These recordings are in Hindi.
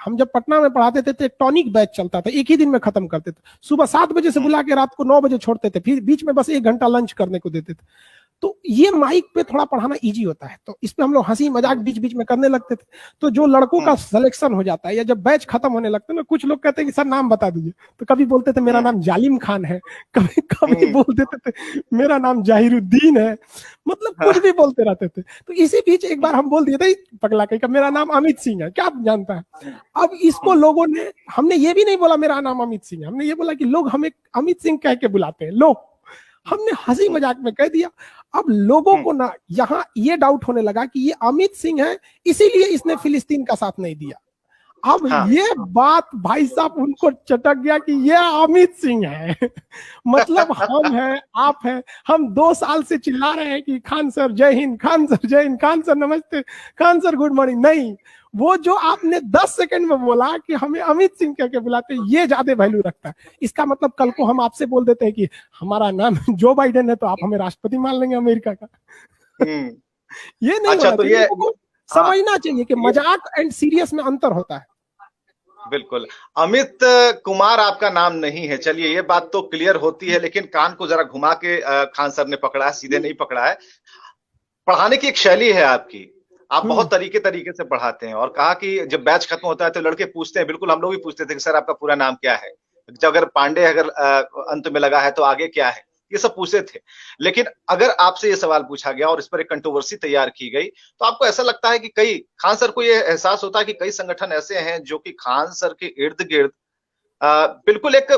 हम जब पटना में पढ़ाते थे तो एक टॉनिक बैच चलता था, एक ही दिन में खत्म करते थे। सुबह 7 बजे से बुला के रात को 9 बजे छोड़ते थे, फिर बीच में बस 1 घंटा लंच करने को देते थे। तो ये माइक पे थोड़ा पढ़ाना इजी होता है, तो इस पे हम लोग हंसी मजाक बीच बीच में करने लगते थे। तो जो लड़कों का सिलेक्शन हो जाता है या जब बैच खत्म होने लगता है ना, कुछ लोग कहते हैं कि सर नाम बता दीजिए, तो कभी बोलते थे मेरा नाम जालिम खान है, कभी कभी बोल देते थे मेरा नाम जाहिरुद्दीन है, मतलब कुछ भी बोलते रहते थे। तो इसी बीच एक बार हम बोल दिए थे पगला कहीं का मेरा नाम अमित सिंह है, क्या आप जानता है। अब इसको लोगों ने, हमने ये भी नहीं बोला मेरा नाम अमित सिंह है, हमने ये बोला कि लोग हमें अमित सिंह कह के बुलाते हैं, लोग, हमने हंसी मजाक में कह दिया। अब लोगों को ना यहाँ ये डाउट होने लगा कि ये अमित सिंह है, इसीलिए इसने फिलिस्तीन का साथ नहीं दिया। अब ये बात भाई साहब उनको चटक गया कि ये अमित सिंह है मतलब हम हैं, आप हैं, हम 2 साल से चिल्ला रहे हैं कि खान सर जय हिंद, खान सर जय हिंद, खान सर नमस्ते, खान सर गुड मॉर्निंग। नहीं, वो जो आपने 10 सेकंड में बोला कि हमें अमित सिंह कह के बुलाते, ये ज्यादा वैल्यू रखता है। इसका मतलब कल को हम आपसे बोल देते हैं कि हमारा नाम जो बाइडेन है तो आप हमें राष्ट्रपति मान लेंगे अमेरिका का ये नहीं अच्छा, तो ये समझना चाहिए कि मजाक एंड सीरियस में अंतर होता है। बिल्कुल। अमित कुमार आपका नाम नहीं है, चलिए ये बात तो क्लियर होती है, लेकिन कान को जरा घुमा के खान सर ने पकड़ा है, सीधे नहीं पकड़ा है। पढ़ाने की एक शैली है आपकी, आप बहुत तरीके से पढ़ाते हैं, और कहा कि जब बैच खत्म होता है तो लड़के पूछते हैं, बिल्कुल हम लोग भी पूछते थे कि सर आपका पूरा नाम क्या है, जब अगर पांडे अगर अंत में लगा है तो आगे क्या है, ये सब पूछते थे। लेकिन अगर आपसे ये सवाल पूछा गया और इस पर एक कंट्रोवर्सी तैयार की गई, तो आपको ऐसा लगता है कि कई खान सर को ये एहसास होता है कि कई संगठन ऐसे हैं जो कि खान सर के इर्द गिर्द बिल्कुल एक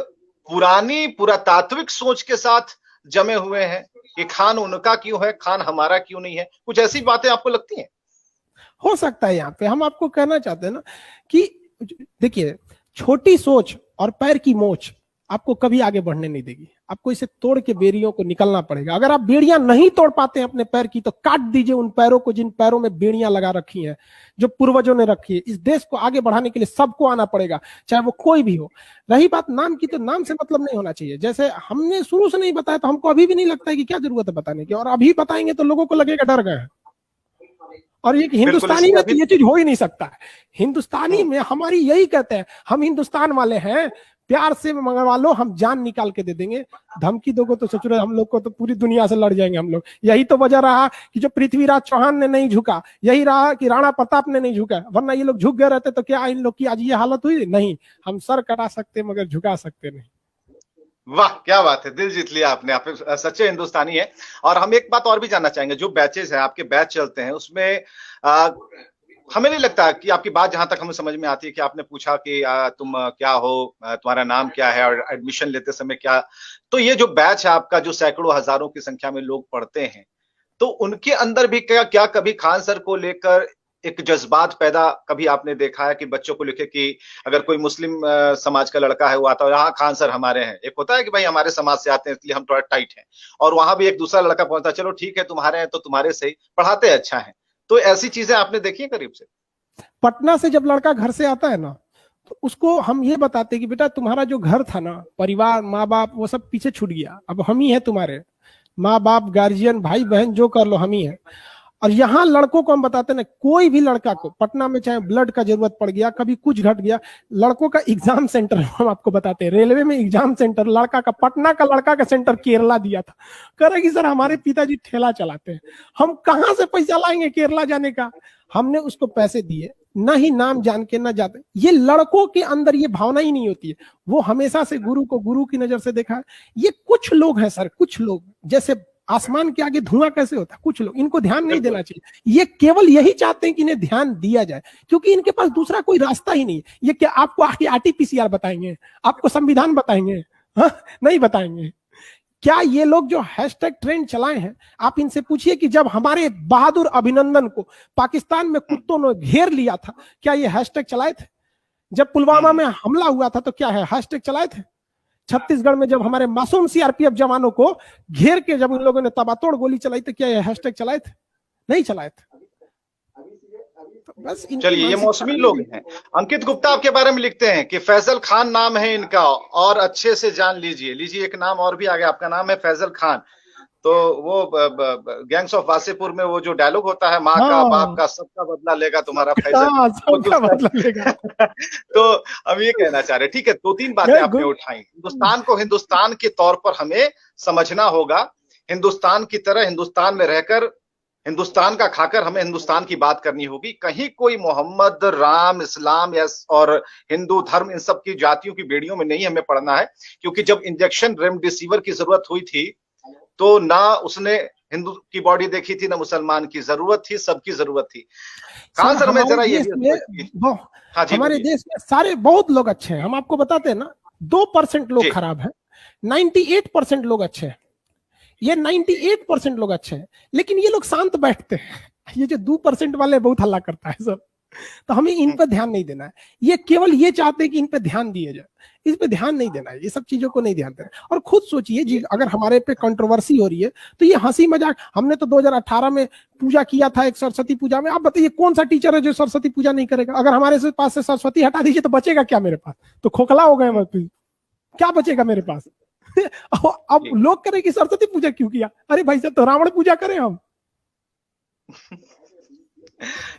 पुरातात्विक सोच के साथ जमे हुए हैं कि खान उनका क्यों है, खान हमारा क्यों नहीं है, कुछ ऐसी बातें आपको लगती हैं? हो सकता है। यहाँ पे हम आपको कहना चाहते हैं ना कि देखिए, छोटी सोच और पैर की मोच आपको कभी आगे बढ़ने नहीं देगी। आपको इसे तोड़ के बेड़ियों को निकलना पड़ेगा। अगर आप बेड़ियां नहीं तोड़ पाते हैं अपने पैर की, तो काट दीजिए उन पैरों को जिन पैरों में बेड़ियां लगा रखी हैं, जो पूर्वजों ने रखी है। इस देश को आगे बढ़ाने के लिए सबको आना पड़ेगा, चाहे वो कोई भी हो। रही बात नाम की, तो नाम से मतलब नहीं होना चाहिए। जैसे हमने शुरू से नहीं बताया तो हमको अभी भी नहीं लगता है कि क्या जरूरत है बताने की, और अभी बताएंगे तो लोगों को लगेगा डर गए हैं। और ये हिंदुस्तानी में तो ये चीज हो ही नहीं सकता है। हिंदुस्तानी में हमारी यही कहते हैं, हम हिंदुस्तान वाले हैं, प्यार से मंगवा लो, हम जान निकाल के दे देंगे। धमकी दोगे तो सचुर हम लोग को तो पूरी दुनिया से लड़ जाएंगे हम लोग। यही तो वजह रहा कि जो पृथ्वीराज चौहान ने नहीं झुका, यही रहा कि राणा प्रताप ने नहीं झुका, वरना ये लोग झुक गए रहते तो क्या इन लोग की आज ये हालत हुई? नहीं, हम सर कटा सकते मगर झुका सकते नहीं। वाह, क्या बात है, दिल जीत लिया आपने, आप सच्चे हिंदुस्तानी है। और हम एक बात और भी जानना चाहेंगे, जो बैचेस हैं आपके, बैच चलते हैं, उसमें हमें नहीं लगता कि आपकी बात जहां तक हमें समझ में आती है कि आपने पूछा कि तुम क्या हो, तुम्हारा नाम क्या है, और एडमिशन लेते समय क्या, तो ये जो बैच है आपका, जो सैकड़ों हजारों की संख्या में लोग पढ़ते हैं, तो उनके अंदर भी क्या कभी खान सर को लेकर एक जज्बात पैदा कभी आपने देखा है कि बच्चों को लिखे कि अगर कोई मुस्लिम समाज का लड़का है वो आता है, हाँ खान सर हमारे हैं, एक होता है कि भाई हमारे समाज से आते हैं इसलिए हम थोड़ा टाइट हैं, और वहां भी एक दूसरा लड़का पहुंचता है, चलो ठीक है तुम्हारे हैं तो तुम्हारे से ही पढ़ाते अच्छा है, तो ऐसी चीजें आपने देखी है करीब से? पटना से जब लड़का घर से आता है ना, तो उसको हम ये बताते कि बेटा तुम्हारा जो घर था ना, परिवार, माँ बाप, वो सब पीछे छूट गया, अब हम ही है तुम्हारे माँ बाप, गार्जियन, भाई बहन, जो कर लो हम ही है। और यहाँ लड़कों को हम बताते ना, कोई भी लड़का को पटना में चाहे ब्लड का जरूरत पड़ गया, कभी कुछ घट गया, लड़कों का एग्जाम सेंटर हम आपको बताते हैं, रेलवे में एग्जाम सेंटर लड़का का, पटना का लड़का का सेंटर केरला दिया था। कह रहे कि सर हमारे पिताजी ठेला चलाते हैं, हम कहाँ से पैसा लाएंगे केरला जाने का। हमने उसको पैसे दिए, ना ही नाम जान के ना जाते। ये लड़कों के अंदर ये भावना ही नहीं होती है, वो हमेशा से गुरु को गुरु की नजर से देखा है। ये कुछ लोग हैं सर, कुछ लोग, जैसे आसमान के आगे धुआं कैसे होता है, कुछ लोग, इनको ध्यान नहीं देना चाहिए। ये केवल यही चाहते हैं कि इन्हें ध्यान दिया जाए, क्योंकि इनके पास दूसरा कोई रास्ता ही नहीं है। ये क्या आपको आके आरटीपीसीआर बताएंगे, आपको संविधान बताएंगे? हाँ, नहीं बताएंगे। क्या ये लोग जो हैशटैग ट्रेंड चलाए हैं, आप इनसे पूछिए कि जब हमारे बहादुर अभिनंदन को पाकिस्तान में कुत्तों ने घेर लिया था, क्या ये हैशटैग चलाए थे? जब पुलवामा में हमला हुआ था तो क्या है हैशटैग चलाए थे? छत्तीसगढ़ में जब हमारे मासूम सीआरपीएफ जवानों को घेर के जब उन लोगों ने तबातोड़ गोली चलाई तो क्या ये हैशटैग चलाए थे? नहीं चलाए थे। बस चलिए, ये मौसमी लोग हैं। अंकित गुप्ता आपके बारे में लिखते हैं कि फैजल खान नाम है इनका, और अच्छे से जान लीजिए। एक नाम और भी आ गया, आपका नाम है फैजल खान। तो वो गैंग्स ऑफ वासेपुर में वो जो डायलॉग होता है, माँ का, बाप हाँ का, सबका बदला लेगा तुम्हारा फैजल, हाँ, वो सबका बदला लेगा। तो हम ये कहना चाह रहे हैं, ठीक है, दो तीन बातें आपने उठाई। हिंदुस्तान को हिंदुस्तान के तौर पर हमें समझना होगा, हिंदुस्तान की तरह हिंदुस्तान में रहकर, हिंदुस्तान का खाकर हमें हिंदुस्तान की बात करनी होगी। कहीं कोई मोहम्मद, राम, इस्लाम या और हिंदू धर्म, इन सब की जातियों की बेड़ियों में नहीं हमें पड़ना है, क्योंकि जब इंजेक्शन रेमडेसिविर की जरूरत हुई थी तो ना उसने हिंदू की बॉडी देखी थी, ना मुसलमान की, जरूरत थी, सबकी जरूरत थी। खान सर, हमें जरा ये भी हाँ जी, हमारे देश में सारे बहुत लोग अच्छे हैं, हम आपको बताते हैं ना, 2% लोग खराब हैं, 98% लोग अच्छे हैं। ये 98% लोग अच्छे हैं, लेकिन ये लोग शांत बैठते हैं। ये जो 2% वाले बहुत हल्ला करता है सब, तो हमें इन पर ध्यान नहीं देना है। ये केवल ये चाहते हैं कि इन पे ध्यान दिए जाए, इस पे ध्यान नहीं देना है, ये सब चीजों को नहीं ध्यान देना। और खुद सोचिए जी, अगर हमारे पे कंट्रोवर्सी हो रही है तो ये हंसी मजाक, हमने तो 2018 में पूजा किया था एक सरस्वती पूजा में। आप बताइए कौन सा टीचर है जो सरस्वती पूजा नहीं करेगा? अगर हमारे से पास से सरस्वती हटा दीजिए तो बचेगा क्या मेरे पास? तो खोखला हो गए, क्या बचेगा मेरे पास? अब लोग करें कि सरस्वती पूजा क्यों किया? अरे भाई साहब, तो रावण पूजा करें हम।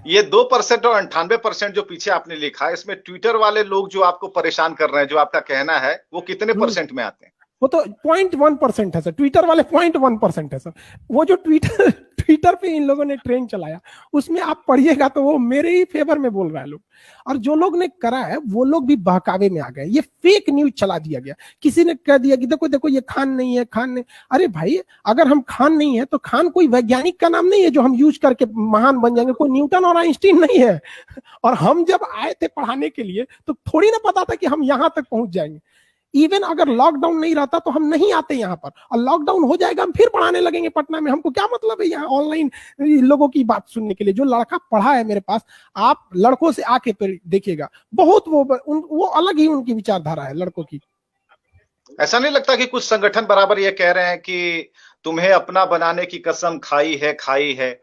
ये 2% और 98% जो पीछे आपने लिखा है, इसमें ट्विटर वाले लोग जो आपको परेशान कर रहे हैं, जो आपका कहना है, वो कितने परसेंट में आते हैं? वो तो 0.1% है सर, ट्विटर वाले 0.1% है सर। वो जो ट्विटर पे इन लोगों ने ट्रेंड चलाया, उसमें आप पढ़िएगा तो वो मेरे ही फेवर में बोल रहा है लोग। और जो लोग ने करा है वो लोग भी बहकावे में आ गए। ये फेक न्यूज चला दिया गया, किसी ने कह दिया कि देखो देखो ये खान नहीं है, खान नहीं। अरे भाई, अगर हम खान नहीं है तो खान कोई वैज्ञानिक का नाम नहीं है जो हम यूज करके महान बन जाएंगे। कोई न्यूटन और आइंस्टीन नहीं है। और हम जब आए थे पढ़ाने के लिए तो थोड़ी ना पता था कि हम यहां तक पहुंच जाएंगे। इवन अगर लॉकडाउन नहीं रहता तो हम नहीं आते यहाँ पर, और लॉकडाउन हो जाएगा हम फिर पढ़ाने लगेंगे पटना में। हमको क्या मतलब है यहाँ ऑनलाइन लोगों की बात सुनने के लिए? जो लड़का पढ़ा है मेरे पास, आप लड़कों से आके देखिएगा, बहुत वो अलग ही उनकी विचारधारा है लड़कों की। ऐसा नहीं लगता कि कुछ संगठन बराबर ये कह रहे हैं कि तुम्हें अपना बनाने की कसम खाई है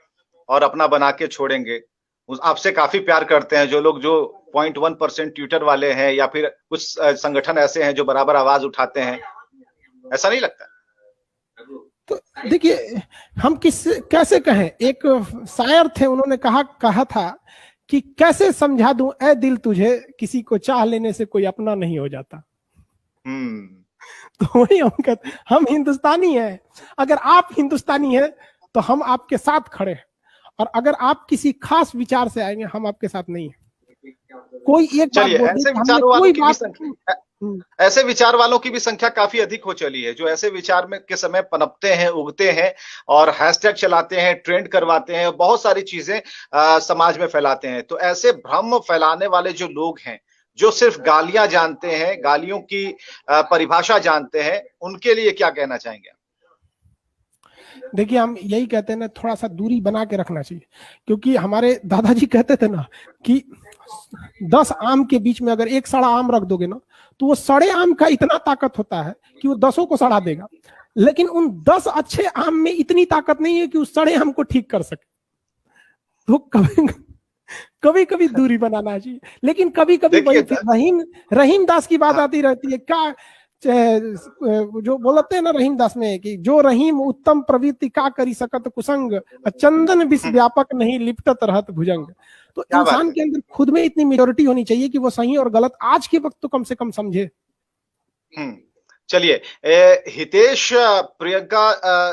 और अपना बना के छोड़ेंगे? आपसे काफी प्यार करते हैं जो लोग, जो 0.1% ट्विटर वाले हैं, या फिर कुछ संगठन ऐसे हैं जो बराबर आवाज उठाते हैं, ऐसा नहीं लगता? तो देखिए, हम कैसे कहें, एक शायर थे, उन्होंने कहा था कि कैसे समझा दूं ऐ दिल तुझे, किसी को चाह लेने से कोई अपना नहीं हो जाता। तो वही हम कहते, हम हिंदुस्तानी हैं। अगर आप हिंदुस्तानी हैं तो हम आपके साथ खड़े हैं, और अगर आप किसी खास विचार से आएंगे, हम आपके साथ नहीं है। कोई एक ऐसे विचार वालों की भी संख्या काफी अधिक हो चली है, जो ऐसे विचार में के समय पनपते हैं, उगते हैं, और हैशटैग चलाते हैं, ट्रेंड करवाते हैं, बहुत सारी चीजें समाज में फैलाते हैं। तो ऐसे भ्रम फैलाने वाले जो लोग हैं, जो सिर्फ गालियां जानते हैं, गालियों की परिभाषा जानते हैं, उनके लिए क्या कहना चाहेंगे? देखिए, हम यही कहते हैं ना, थोड़ा सा दूरी बना के रखना चाहिए। क्योंकि हमारे दादाजी कहते थे ना कि 10 आम के बीच में अगर एक सड़ा आम रख दोगे ना, तो वो सड़े आम का इतना ताकत होता है कि वो 10 को सड़ा देगा। लेकिन उन 10 अच्छे आम में इतनी ताकत नहीं है कि उस सड़े आम को ठीक कर सके। तो कभी कभी दूरी बनाना चाहिए। लेकिन कभी कभी रहीम दास की बात आती रहती है, क्या जो बोलते हैं ना रहीम दास में, कि जो रहीम उत्तम प्रवृत्ति का करी सकत कुसंग, चंदन विष व्यापक नहीं लिपटत रहत भुजंग। तो इंसान के अंदर खुद में इतनी मेच्योरिटी होनी चाहिए कि वो सही और गलत आज के वक्त तो कम से कम समझे। चलिए, हितेश प्रियंका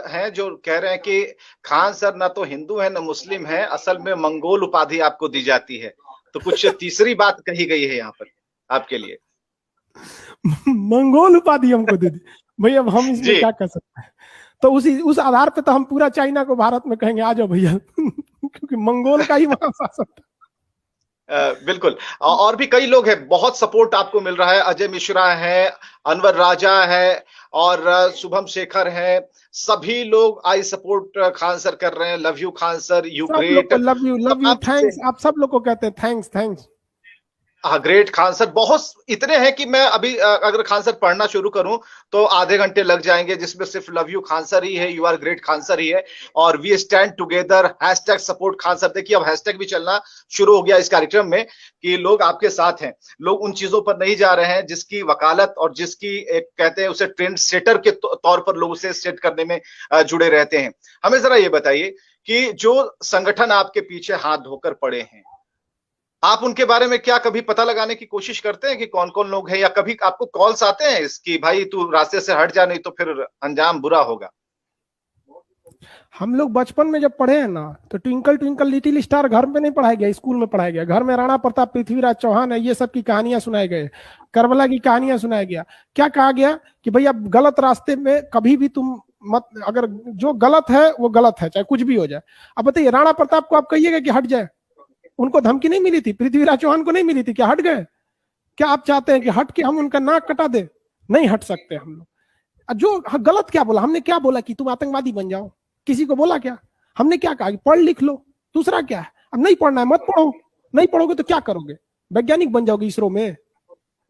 हैं जो कह रहे हैं कि खान सर ना तो हिंदू है ना मुस्लिम है, असल में मंगोल उपाधि आपको दी जाती है। तो कुछ तीसरी बात कही गई है यहाँ पर आपके लिए। मंगोल उपाधि हमको दे दी भाई, अब हम इसमें क्या कर सकते हैं? तो उस आधार पे तो हम पूरा चाइना को भारत में कहेंगे आ जाओ भैया, क्योंकि मंगोल का ही वहां शासन था। बिल्कुल, और भी कई लोग हैं, बहुत सपोर्ट आपको मिल रहा है। अजय मिश्रा है, अनवर राजा है, और शुभम शेखर है। सभी लोग आई सपोर्ट खान सर कर रहे हैं। Love you Khan sir, you great, love you thanks. आप सब लोग को कहते हैं थैंक्स। हाँ, ग्रेट खान सर बहुत इतने हैं कि मैं अभी अगर खान सर पढ़ना शुरू करूं तो आधे घंटे लग जाएंगे, जिसमें सिर्फ लव यू खान सर ही है, you are great Khan sir ही है, और we stand together, hashtag support Khan sir. देखिए अब हैशटैग भी चलना शुरू हो गया इस कार्यक्रम में कि लोग आपके साथ हैं, लोग उन चीजों पर नहीं जा रहे हैं जिसकी वकालत और जिसकी एक कहते हैं उसे ट्रेंड सेटर के तौर पर लोग उसे सेट करने में जुड़े रहते हैं। हमें जरा ये बताइए कि जो संगठन आपके पीछे हाथ धोकर पड़े हैं, आप उनके बारे में क्या कभी पता लगाने की कोशिश करते हैं कि कौन कौन लोग हैं, या कभी आपको कॉल्स आते हैं इसकी भाई तू रास्ते से हट जा नहीं तो फिर अंजाम बुरा होगा? हम लोग बचपन में जब पढ़े हैं ना, तो ट्विंकल ट्विंकल लिटिल स्टार घर में नहीं पढ़ाया गया, स्कूल में पढ़ाया गया। घर में राणा प्रताप, पृथ्वीराज चौहान है, ये सब की कहानियां सुनाई गए, करबला की कहानियां सुनाया गया। क्या कहा गया कि भैया गलत रास्ते में कभी भी तुम मत, अगर जो गलत है वो गलत है, चाहे कुछ भी हो जाए। अब बताइए, राणा प्रताप को आप कहिएगा कि हट जाए, उनको धमकी नहीं मिली थी? पृथ्वीराज चौहान को नहीं मिली थी? क्या हट गए? क्या आप चाहते हैं कि हट के हम उनका नाक कटा दे? नहीं हट सकते हम लोग। जो गलत क्या बोला हमने? क्या बोला कि तुम आतंकवादी बन जाओ? किसी को बोला क्या? हमने क्या कहा कि पढ़ लिख लो? दूसरा क्या है? अब नहीं पढ़ना है मत पढ़ो। नहीं पढ़ोगे तो क्या करोगे? वैज्ञानिक बन जाओगे इसरो में?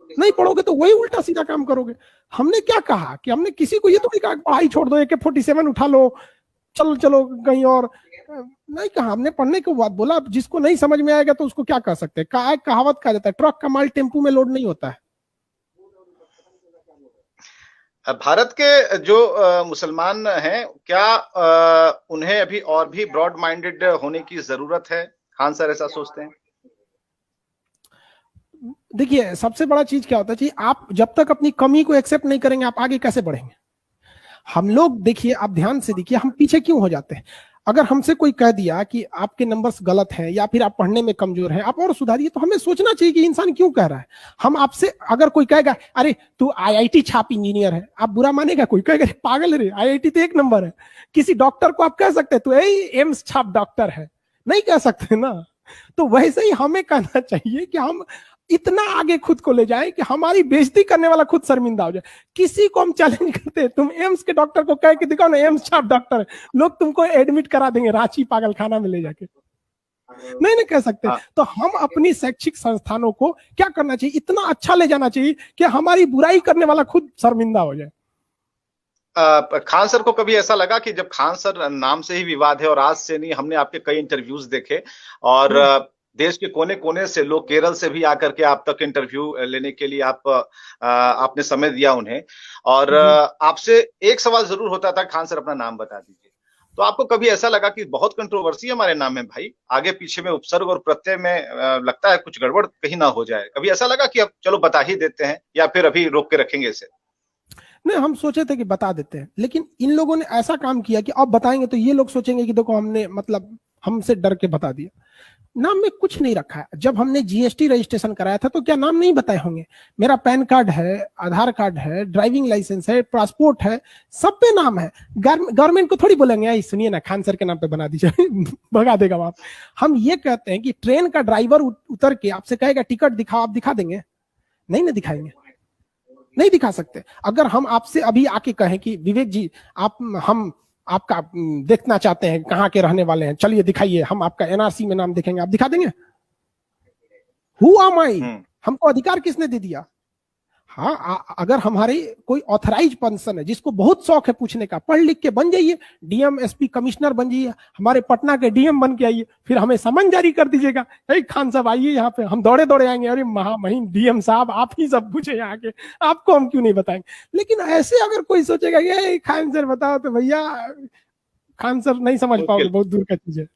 नहीं पढ़ोगे तो वही उल्टा सीधा काम करोगे। हमने क्या कहा कि हमने किसी को ये तो नहीं कहा पढ़ाई छोड़ दो, AK-47 उठा लो, चलो चलो कहीं और, नहीं कहा हमने। पढ़ने के बाद बोला जिसको नहीं समझ में आएगा तो उसको क्या कह सकते हैं? कहावत कहा जाता है, ट्रक का माल टेम्पू में लोड नहीं होता है। भारत के जो मुसलमान हैं, क्या उन्हें अभी और भी ब्रॉड माइंडेड होने की जरूरत है? खान सर ऐसा सोचते हैं? देखिए सबसे बड़ा चीज क्या होता है कि आप जब तक अपनी कमी को एक्सेप्ट नहीं करेंगे, आप आगे कैसे बढ़ेंगे? हम लोग देखिए, आप ध्यान से देखिए, हम पीछे क्यों हो जाते हैं? अगर हमसे कोई कह दिया कि आपके नंबर्स गलत हैं या फिर आप पढ़ने में कमजोर हैं, आप और सुधारिए, तो हमें सोचना चाहिए कि इंसान क्यों कह रहा है। हम आपसे, अगर कोई कहेगा अरे तू IIT छाप इंजीनियर है, आप बुरा मानेगा? कोई कहेगा पागल है रे, IIT तो 1 नंबर है। किसी डॉक्टर को आप कह सकते हैं तू एम्स छाप डॉक्टर है? नहीं कह सकते ना। तो वैसे ही हमें कहना चाहिए कि हम इतना आगे खुद को ले जाएं कि हमारी बेइज्जती करने वाला खुद शर्मिंदा हो जाए। किसी को हम चैलेंज करते हैं, तुम एम्स के डॉक्टर को कह के दिखाओ ना, एम्स छाप डॉक्टर है, लोग तुमको एडमिट करा देंगे रांची पागल खाना में ले जाके। नहीं नहीं कह सकते। तो हम अपनी शैक्षिक संस्थानों को क्या करना चाहिए? इतना अच्छा ले जाना चाहिए कि हमारी बुराई करने वाला खुद शर्मिंदा हो जाए। खान सर को कभी ऐसा लगा कि जब खान सर नाम से ही विवाद है, और आज से नहीं, हमने आपके कई इंटरव्यूज देखे और देश के कोने कोने से लोग, केरल से भी आकर के आप तक इंटरव्यू लेने के लिए आपने समय दिया उन्हें, और आपसे एक सवाल जरूर होता था, खान सर अपना नाम बता दीजिए। तो आपको कभी ऐसा लगा कि बहुत कंट्रोवर्सी हमारे नाम में भाई, आगे पीछे में उपसर्ग और प्रत्यय में लगता है कुछ गड़बड़ कहीं ना हो जाए? कभी ऐसा लगा कि अब चलो बता ही देते हैं, या फिर अभी रोक के रखेंगे इसे? नहीं, हम सोचे थे कि बता देते हैं, लेकिन इन लोगों ने ऐसा काम किया कि अब बताएंगे तो ये लोग सोचेंगे कि देखो हमने मतलब हमसे डर के बता दिया। नाम में कुछ नहीं रखा है। जब हमने GST रजिस्ट्रेशन कराया था तो क्या नाम नहीं बताए होंगे? मेरा पैन कार्ड है, आधार कार्ड है, ड्राइविंग लाइसेंस है, पासपोर्ट है, सब पे नाम है। गवर्नमेंट को थोड़ी बोलेंगे सुनिए ना खान सर के नाम पे बना दीजिए भगा देगा वहां। हम ये कहते हैं कि ट्रेन का ड्राइवर उतर के आपसे कहेगा टिकट दिखाओ, आप दिखा देंगे? नहीं ना दिखाएंगे, नहीं दिखा सकते। अगर हम आपसे अभी आके कहें कि विवेक जी हम आपका देखना चाहते हैं, कहाँ के रहने वाले हैं, चलिए दिखाइए, हम आपका NRC में नाम देखेंगे, आप दिखा देंगे? हु एम आई? हमको अधिकार किसने दे दिया? हाँ, अगर हमारे कोई ऑथराइज पर्सन है जिसको बहुत शौक है पूछने का, पढ़ लिख के बन जाइए, DM SP कमिश्नर बन जाइए, हमारे पटना के DM बन के आइए, फिर हमें समन जारी कर दीजिएगा, खान साहब आइए यहाँ पे, हम दौड़े दौड़े आएंगे, अरे महामहिम DM साहब आप ही सब पूछे यहाँ के, आपको हम क्यों नहीं बताएंगे? लेकिन ऐसे अगर कोई सोचेगा ये खान सर बताओ, तो भैया खान सर नहीं समझ पाओगे, बहुत दूर का चीज है,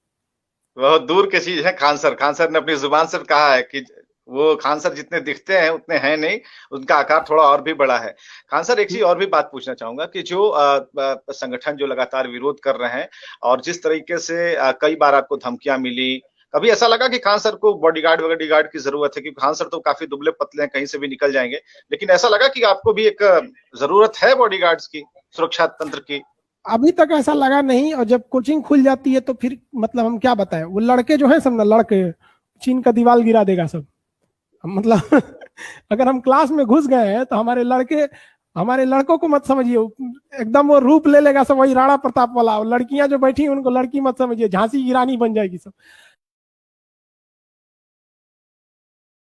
बहुत दूर की चीज है। खान सर ने अपनी जुबान से कहा है कि वो खान सर जितने दिखते हैं उतने हैं नहीं, उनका आकार थोड़ा और भी बड़ा है। खान सर, एक चीज और भी बात पूछना चाहूंगा कि जो संगठन जो लगातार विरोध कर रहे हैं, और जिस तरीके से कई बार आपको धमकियां मिली, कभी ऐसा लगा कि खान सर को बॉडीगार्ड की जरूरत है? क्योंकि खान सर तो काफी दुबले पतले हैं, कहीं से भी निकल जाएंगे, लेकिन ऐसा लगा कि आपको भी एक जरूरत है बॉडीगार्ड्स की, सुरक्षा तंत्र की? अभी तक ऐसा लगा नहीं, और जब कोचिंग खुल जाती है तो फिर मतलब हम क्या बताएं, वो लड़के जो है सब ना, लड़के चीन का दीवार गिरा देगा सब, मतलब अगर हम क्लास में घुस गए हैं तो हमारे लड़कों को मत समझिए, एकदम वो रूप ले लेगा सब, वही राणा प्रताप वाला। लड़कियां जो बैठी हैं उनको लड़की मत समझिए, झांसी की रानी बन जाएगी सब।